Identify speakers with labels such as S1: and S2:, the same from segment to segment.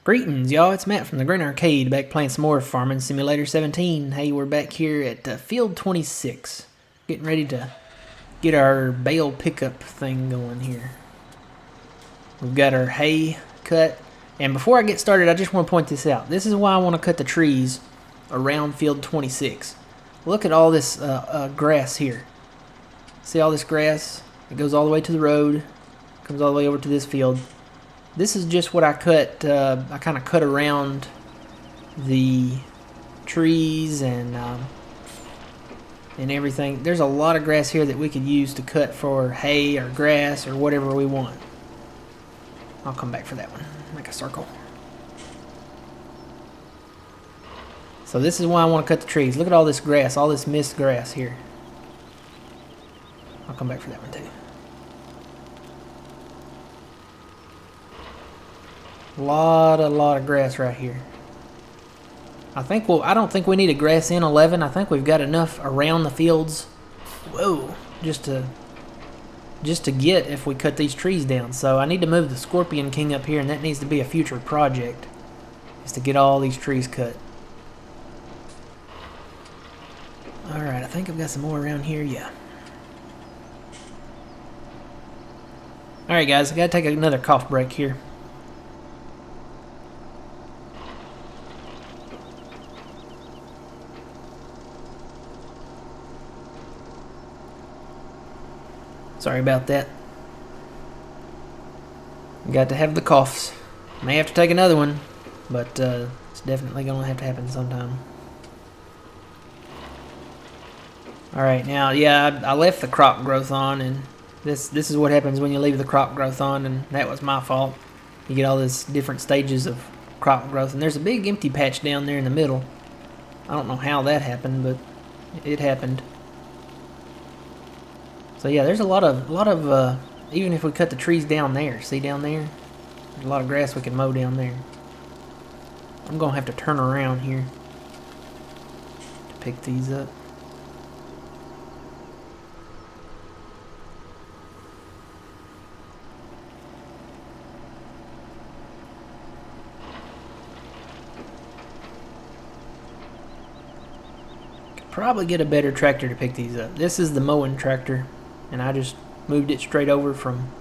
S1: Greetings, y'all. It's Matt from the Green Arcade, back playing some more Farming Simulator 17. Hey, we're back here at Field 26, getting ready to get our bale pickup thing going here. We've got our hay cut, and before I get started, I just want to point this out. This is why I want to cut the trees around Field 26. Look at all this grass here. See all this grass? It goes all the way to the road, comes all the way over to this field. This is just what I cut. I kind of cut around the trees and everything. There's a lot of grass here that we could use to cut for hay or grass or whatever we want. I'll come back for that one. Make a circle. So this is why I want to cut the trees. Look at all this grass, all this mist grass here. I'll come back for that one too. Lot of grass right here. I don't think we need a grass in 11. I think we've got enough around the fields. Whoa, just to get if we cut these trees down. So I need to move the Scorpion King up here, and that needs to be a future project, is to get all these trees cut. Alright, I think I've got some more around here, yeah. Alright guys, I gotta take another cough break here. Sorry about that. Got to have the coughs. May have to take another one, but it's definitely going to have to happen sometime. Alright, now, yeah, I left the crop growth on, and this is what happens when you leave the crop growth on, and that was my fault. You get all these different stages of crop growth, and there's a big empty patch down there in the middle. I don't know how that happened, but it happened. So yeah, there's a lot of even if we cut the trees down there, see down there? There's a lot of grass we can mow down there. I'm gonna have to turn around here to pick these up. Could probably get a better tractor to pick these up. This is the mowing tractor, and I just moved it straight over from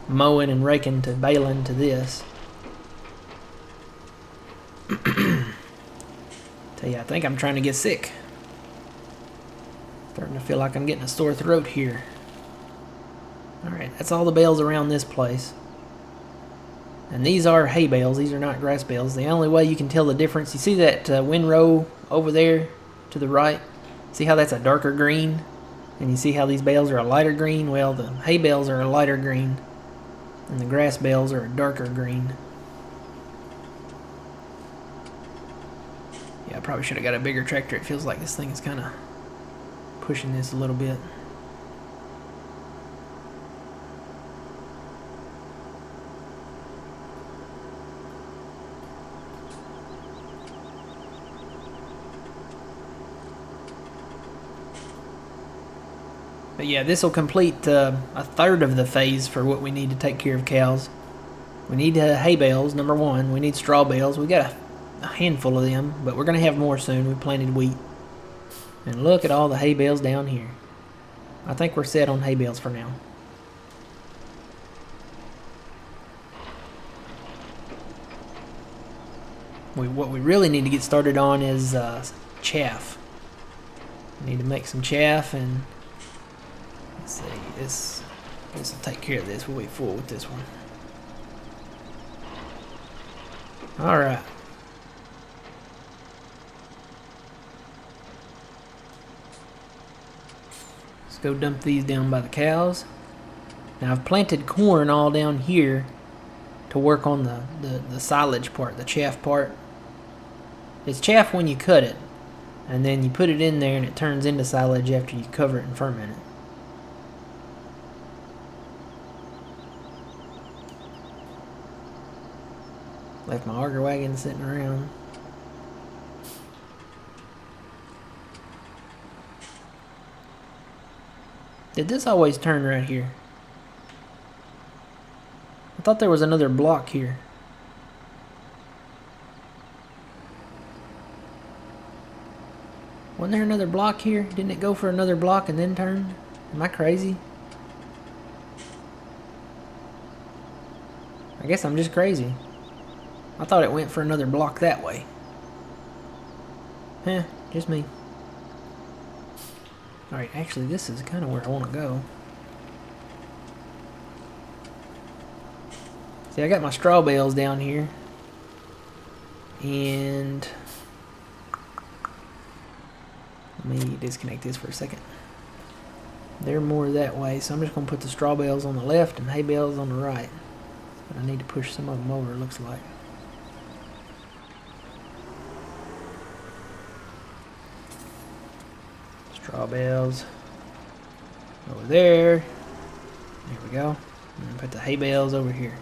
S1: mowing and raking to baling to this. Tell you, I think I'm trying to get sick. Starting to feel like I'm getting a sore throat here. Alright, that's all the bales around this place. And these are hay bales, these are not grass bales. The only way you can tell the difference, you see that windrow over there to the right? See how that's a darker green? And you see how these bales are a lighter green? Well, the hay bales are a lighter green, and the grass bales are a darker green. Yeah, I probably should have got a bigger tractor. It feels like this thing is kind of pushing this a little bit. But yeah, this will complete a third of the phase for what we need to take care of cows. We need hay bales, number one. We need straw bales. We got a handful of them, but we're going to have more soon. We planted wheat. And look at all the hay bales down here. I think we're set on hay bales for now. What we really need to get started on is chaff. We need to make some chaff, and let's see, this will take care of this. We'll be full with this one. Alright. Let's go dump these down by the cows. Now I've planted corn all down here to work on the silage part, the chaff part. It's chaff when you cut it, and then you put it in there and it turns into silage after you cover it and ferment it. Left my auger wagon sitting around. Did this always turn right here? I thought there was another block here. Wasn't there another block here? Didn't it go for another block and then turn? Am I crazy? I guess I'm just crazy. I thought it went for another block that way. Just me. Alright, actually this is kind of where I want to go. See, I got my straw bales down here. And let me disconnect this for a second. They're more that way, so I'm just going to put the straw bales on the left and hay bales on the right. But I need to push some of them over, it looks like. Straw bales over there. There we go. And put the hay bales over here.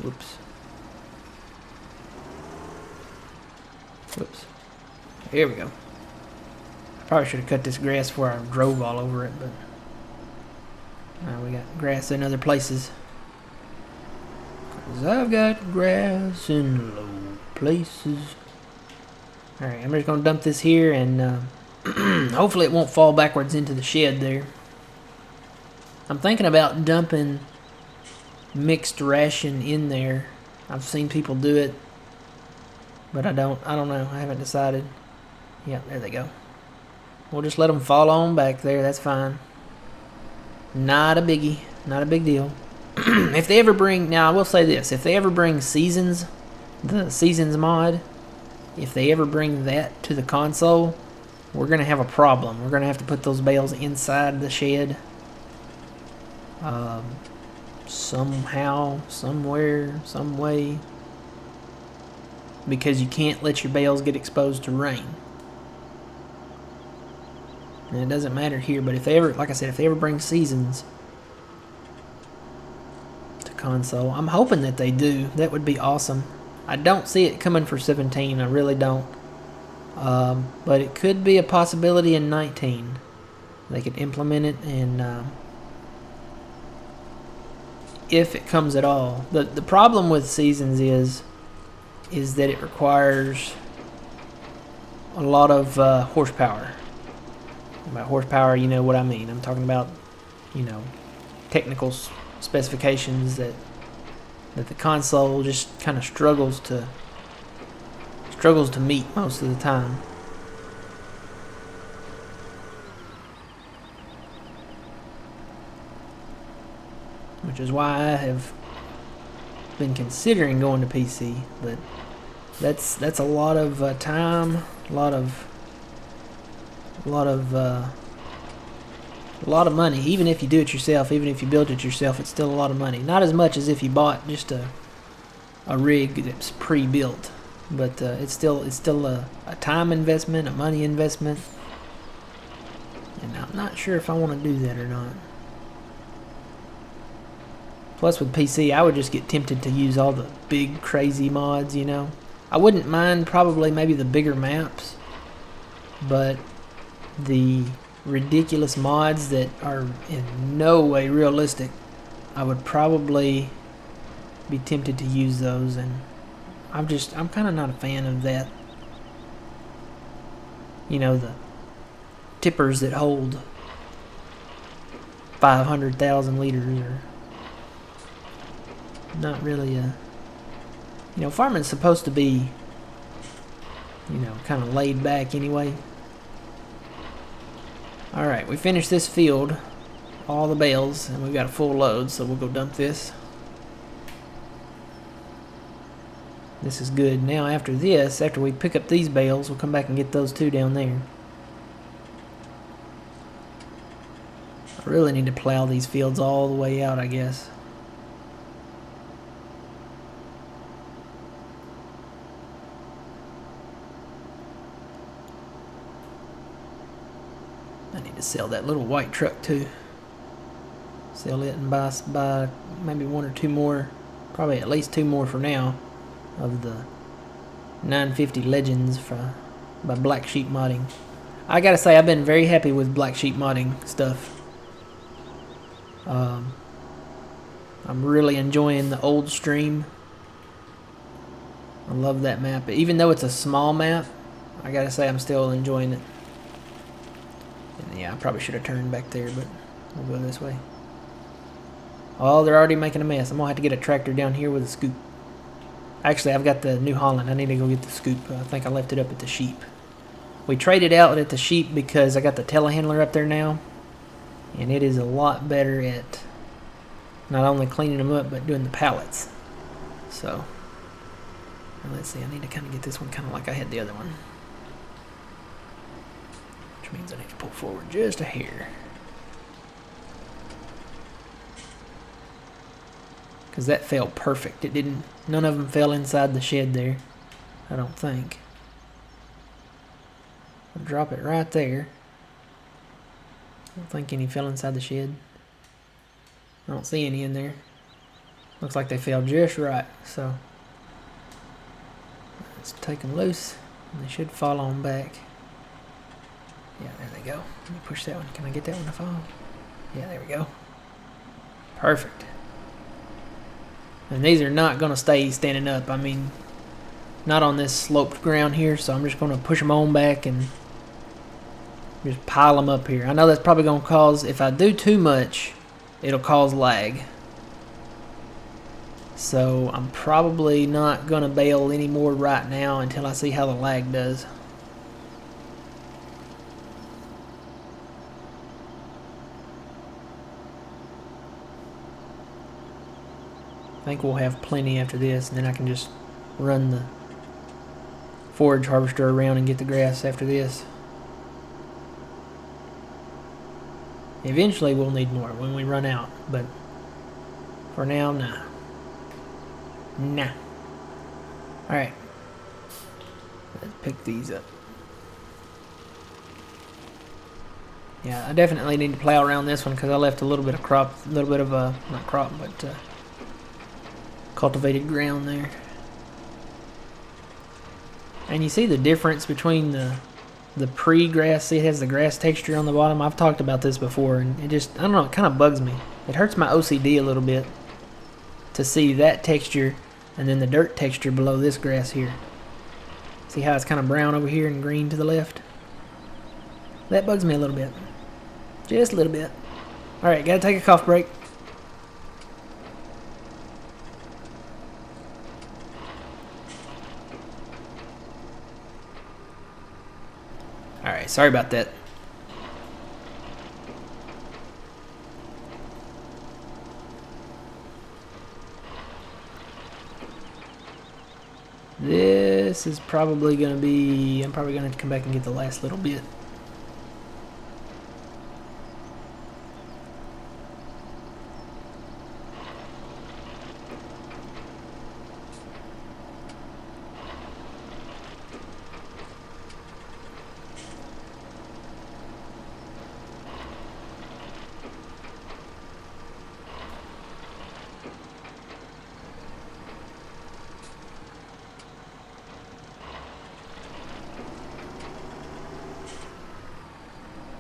S1: Whoops. Whoops. Here we go. I probably should have cut this grass before I drove all over it, but we got grass in other places. 'Cause I've got grass in low places. Alright, I'm just going to dump this here and hopefully it won't fall backwards into the shed there. I'm thinking about dumping mixed ration in there. I've seen people do it, but I don't know. I haven't decided. Yeah, there they go. We'll just let them fall on back there. That's fine. Not a biggie. Not a big deal. If they ever bring... Now, I will say this. If they ever bring Seasons, the Seasons mod, if they ever bring that to the console, we're going to have a problem. We're going to have to put those bales inside the shed. Somehow, somewhere, some way. Because you can't let your bales get exposed to rain. And it doesn't matter here, but if they ever, like I said, if they ever bring Seasons to console, I'm hoping that they do. That would be awesome. I don't see it coming for 17, I really don't. But it could be a possibility in 19. They could implement it, and if it comes at all. The problem with Seasons is that it requires a lot of horsepower. By horsepower, you know what I mean. I'm talking about, you know, technical specifications that the console just kind of struggles to meet most of the time. Which is why I have been considering going to PC, but that's a lot of time, a lot of money. Even if you do it yourself, even if you build it yourself, it's still a lot of money. Not as much as if you bought just a rig that's pre-built, but it's still a time investment, a money investment, and I'm not sure if I want to do that or not. Plus with PC, I would just get tempted to use all the big crazy mods, you know. I wouldn't mind probably maybe the bigger maps, but the ridiculous mods that are in no way realistic, I would probably be tempted to use those, and I'm kind of not a fan of that. You know, the tippers that hold 500,000 liters or not really a... You know, farming's supposed to be, you know, kind of laid back anyway. Alright, we finished this field, all the bales, and we've got a full load, so we'll go dump this. This is good. Now after this, after we pick up these bales, we'll come back and get those two down there. I really need to plow these fields all the way out, I guess. I need to sell that little white truck too. Sell it and buy maybe one or two more, probably at least two more for now, of the 950 Legends by Black Sheep Modding. I gotta say, I've been very happy with Black Sheep Modding stuff. I'm really enjoying the old stream. I love that map. Even though it's a small map, I gotta say I'm still enjoying it. And yeah, I probably should have turned back there, but we'll go this way. Oh, they're already making a mess. I'm gonna have to get a tractor down here with a scoop. Actually, I've got the New Holland. I need to go get the scoop. I think I left it up at the sheep. We traded out at the sheep because I got the telehandler up there now. And it is a lot better at not only cleaning them up, but doing the pallets. So, let's see. I need to kind of get this one kind of like I had the other one. Which means I need to pull forward just a hair. Because that fell perfect. It didn't, none of them fell inside the shed there. I don't think. I'll drop it right there. I don't think any fell inside the shed. I don't see any in there. Looks like they fell just right. So let's take them loose and they should fall on back. Yeah, there they go. Let me push that one. Can I get that one to fall? Yeah, there we go. Perfect. And these are not going to stay standing up. I mean, not on this sloped ground here, so I'm just going to push them on back and just pile them up here. I know that's probably going to cause, if I do too much, it'll cause lag. So I'm probably not going to bale anymore right now until I see how the lag does. I think we'll have plenty after this, and then I can just run the forage harvester around and get the grass after this. Eventually we'll need more when we run out, but for now, nah. Nah. Alright. Let's pick these up. Yeah, I definitely need to plow around this one because I left a little bit of crop, a little bit of not crop, but cultivated ground there. And you see the difference between the pre-grass. See, it has the grass texture on the bottom. I've talked about this before, and it just, I don't know, it kind of bugs me. It hurts my OCD a little bit to see that texture and then the dirt texture below this grass here. See how it's kind of brown over here and green to the left? That bugs me a little bit. Just a little bit. Alright, gotta take a cough break. Alright, sorry about that. This is probably going to be... I'm probably going to have to come back and get the last little bit.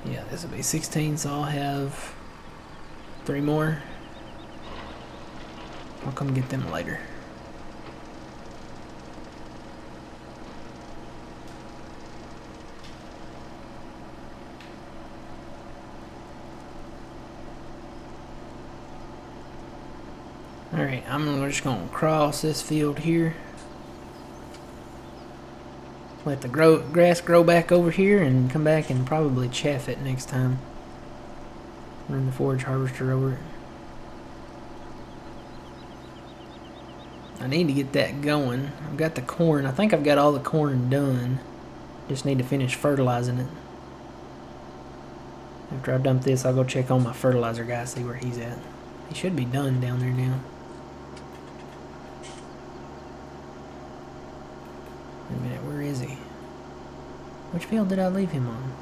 S1: Yeah, this will be 16, so I'll have 3 more. I'll come get them later. Alright, I'm just going to cross this field here. Let the grass grow back over here and come back and probably chaff it next time. Run the forage harvester over it. I need to get that going. I've got the corn. I think I've got all the corn done. Just need to finish fertilizing it. After I dump this, I'll go check on my fertilizer guy, see where he's at. He should be done down there now. Wait a minute, where is he? Which field did I leave him on?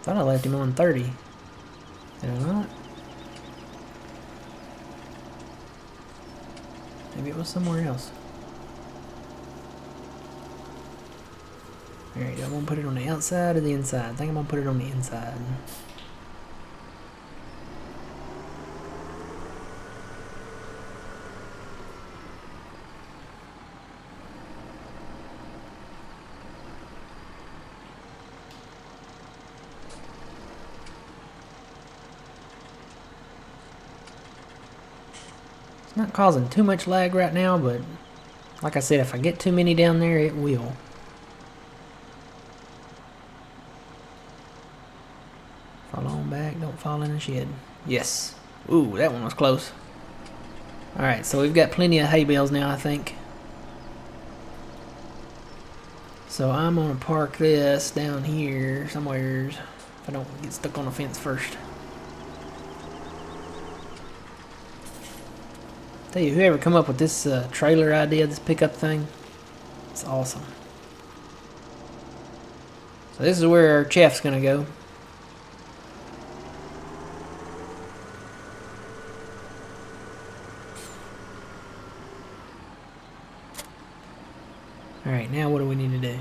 S1: Thought I left him on 30. Did I not? Maybe it was somewhere else. Alright, do I want to put it on the outside or the inside? I think I'm going to put it on the inside. Not causing too much lag right now, but like I said, if I get too many down there, it will. Fall on back, don't fall in the shed. Yes. Ooh, that one was close. Alright, so we've got plenty of hay bales now, I think. So I'm gonna park this down here somewhere if I don't get stuck on the fence first. Tell you, whoever come up with this trailer idea, this pickup thing, it's awesome. So this is where our chaff's gonna go. Alright, now what do we need to do?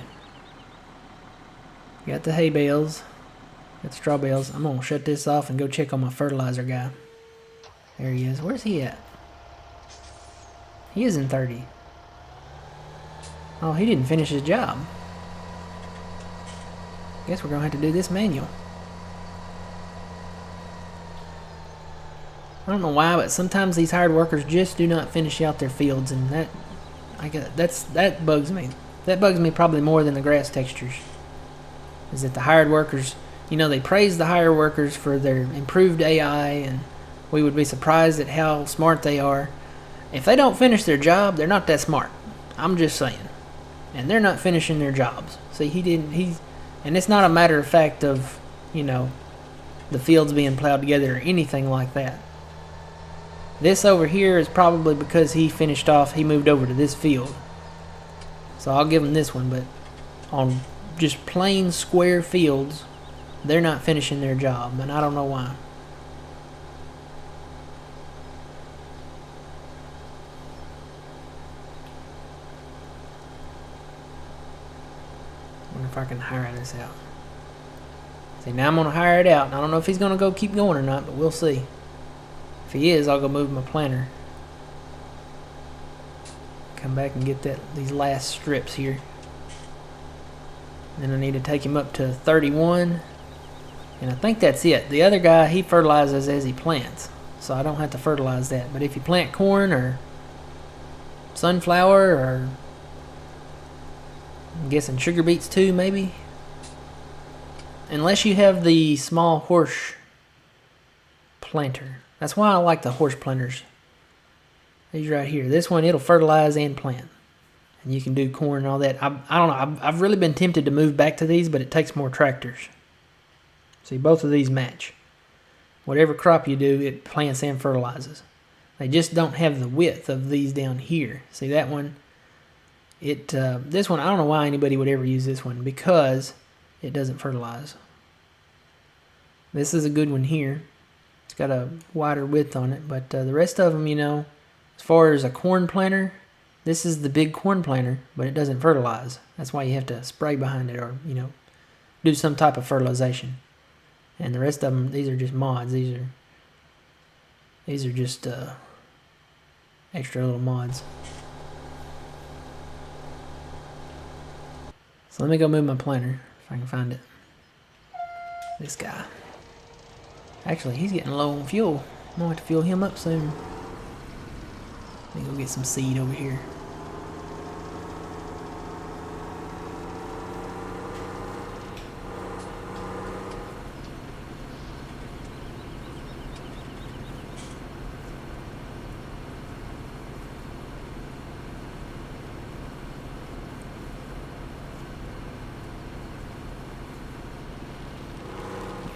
S1: Got the hay bales, got the straw bales. I'm gonna shut this off and go check on my fertilizer guy. There he is. Where's he at? He is in 30. Oh, he didn't finish his job. Guess we're gonna have to do this manual. I don't know why, but sometimes these hired workers just do not finish out their fields, and that bugs me. That bugs me probably more than the grass textures. Is that the hired workers, you know, they praise the hired workers for their improved AI, and we would be surprised at how smart they are. If they don't finish their job, they're not that smart. I'm just saying. And they're not finishing their jobs. See, and it's not a matter of fact of, you know, the fields being plowed together or anything like that. This over here is probably because he moved over to this field. So I'll give him this one, but on just plain square fields, they're not finishing their job, and I don't know why. Wonder if I can hire this out. See, now I'm going to hire it out, and I don't know if he's going to keep going or not, but we'll see. If he is, I'll go move my planter. Come back and get these last strips here. Then I need to take him up to 31. And I think that's it. The other guy, he fertilizes as he plants. So I don't have to fertilize that. But if you plant corn or sunflower or I'm guessing sugar beets too, maybe. Unless you have the small horse planter. That's why I like the horse planters. These right here. This one, it'll fertilize and plant. And you can do corn and all that. I don't know. I've really been tempted to move back to these, but it takes more tractors. See, both of these match. Whatever crop you do, it plants and fertilizes. They just don't have the width of these down here. See that one? This one, I don't know why anybody would ever use this one, because it doesn't fertilize. This is a good one here. It's got a wider width on it, but the rest of them, you know, as far as a corn planter, this is the big corn planter, but it doesn't fertilize. That's why you have to spray behind it or, you know, do some type of fertilization. And the rest of them, these are just mods. These are just extra little mods. So let me go move my planter if I can find it. This guy. Actually, he's getting low on fuel. I'm going to have to fuel him up soon. Let me go get some seed over here.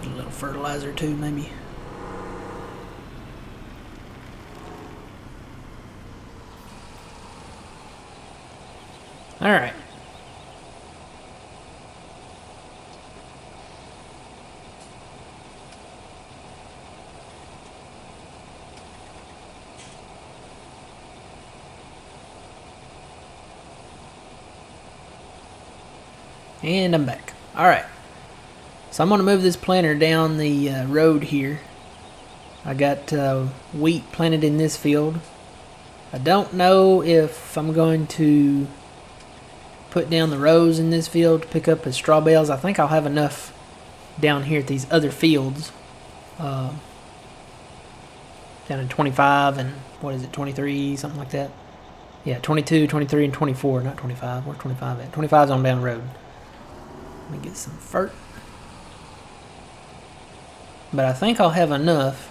S1: Get a little fertilizer too, maybe. All right. And I'm back. All right. So I'm going to move this planter down the road here. I got wheat planted in this field. I don't know if I'm going to put down the rows in this field to pick up as straw bales. I think I'll have enough down here at these other fields down in 25 and what is it, 23, something like that. Yeah, 22, 23, and 24, not 25. Where's 25 at? 25's on down the road. Let me get some fert. But I think I'll have enough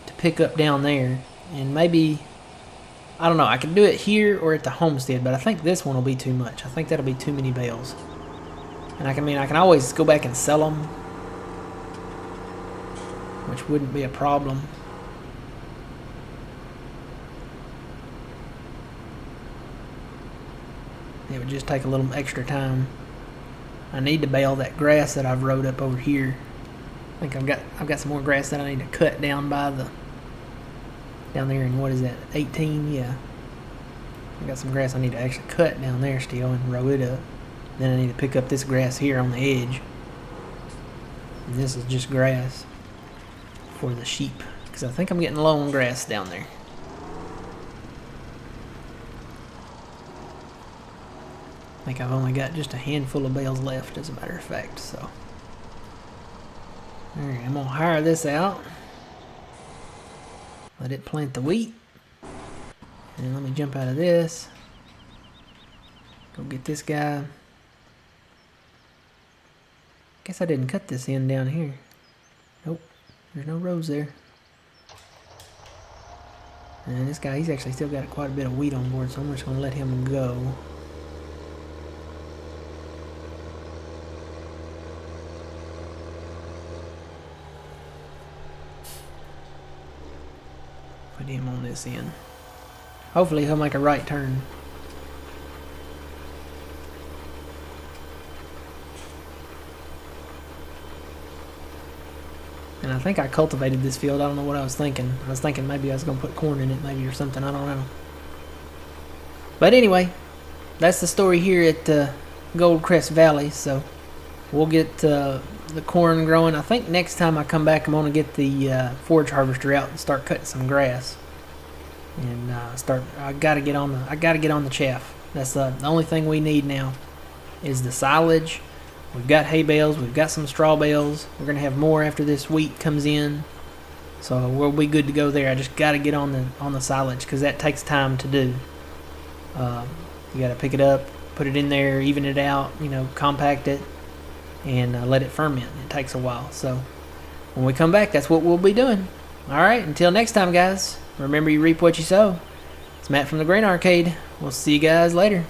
S1: to pick up down there, and maybe, I don't know, I can do it here or at the homestead, but I think this one will be too much. I think that'll be too many bales. And I can always go back and sell them, which wouldn't be a problem. It would just take a little extra time. I need to bale that grass that I've rode up over here. I think I've got some more grass that I need to cut down by down there in, what is that, 18? Yeah. I got some grass I need to actually cut down there still and row it up. Then I need to pick up this grass here on the edge. And this is just grass for the sheep, because I think I'm getting low on grass down there. I think I've only got just a handful of bales left, as a matter of fact, so. Alright, I'm going to hire this out. Let it plant the wheat. And let me jump out of this. Go get this guy. Guess I didn't cut this end down here. Nope, there's no rows there. And this guy, he's actually still got quite a bit of wheat on board, so I'm just going to let him go. Put him on this end. Hopefully he'll make a right turn. And I think I cultivated this field. I don't know what I was thinking. I was thinking maybe I was going to put corn in it maybe or something. I don't know. But anyway, that's the story here at Goldcrest Valley. So we'll get the corn growing. I think next time I come back I'm going to get the forage harvester out and start cutting some grass. And I got to get on the chaff. That's the only thing we need now is the silage. We've got hay bales, we've got some straw bales. We're going to have more after this wheat comes in. So we'll be good to go there. I just got to get on the silage because that takes time to do. You got to pick it up, put it in there, even it out, compact it, and let it ferment. It takes a while. So when we come back, that's what we'll be doing. All right, until next time, guys. Remember, you reap what you sow. It's Matt from the Grain Arcade. We'll see you guys later.